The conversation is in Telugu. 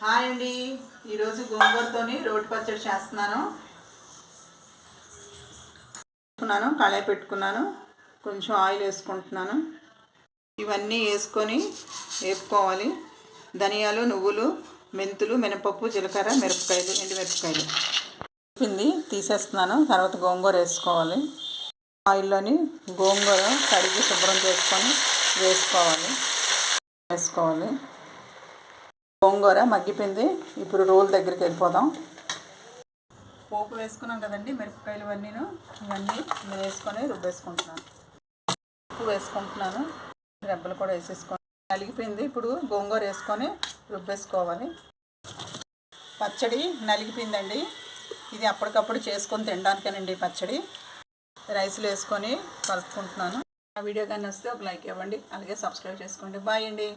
హాయ్ అండి, ఈరోజు గోంగూరతోని రోటి పచ్చడి చేస్తున్నాను. కళాయి పెట్టుకున్నాను, కొంచెం ఆయిల్ వేసుకుంటున్నాను. ఇవన్నీ వేసుకొని వేపుకోవాలి. ధనియాలు, నువ్వులు, మెంతులు, మినపప్పు, జీలకర్ర, మిరపకాయలు, ఎండుమిరపకాయలు పిండి తీసేస్తున్నాను. తర్వాత గోంగూర వేసుకోవాలి. ఆయిల్లోని గోంగూర కడిగి శుభ్రం చేసుకొని వేసుకోవాలి. గోంగూర మగ్గిపోయింది. ఇప్పుడు రోల్ దగ్గరికి వెళ్ళిపోదాం. పోపు వేసుకున్నాం కదండి, మిరపకాయలు ఇవన్నీ వేసుకొని రుబ్బేసుకుంటున్నాను. ఉప్పు వేసుకుంటున్నాను, రెబ్బలు కూడా వేసేసుకొని నలిగిపోయింది. ఇప్పుడు గోంగూర వేసుకొని రుబ్బేసుకోవాలి. పచ్చడి నలిగిపోయిందండి. ఇది అప్పటికప్పుడు చేసుకొని తినడానికేనండి పచ్చడి. రైస్లో వేసుకొని కలుపుకుంటున్నాను. ఆ వీడియో కానీ వస్తే ఒక లైక్ ఇవ్వండి, అలాగే సబ్స్క్రైబ్ చేసుకోండి. బాయ్ అండి.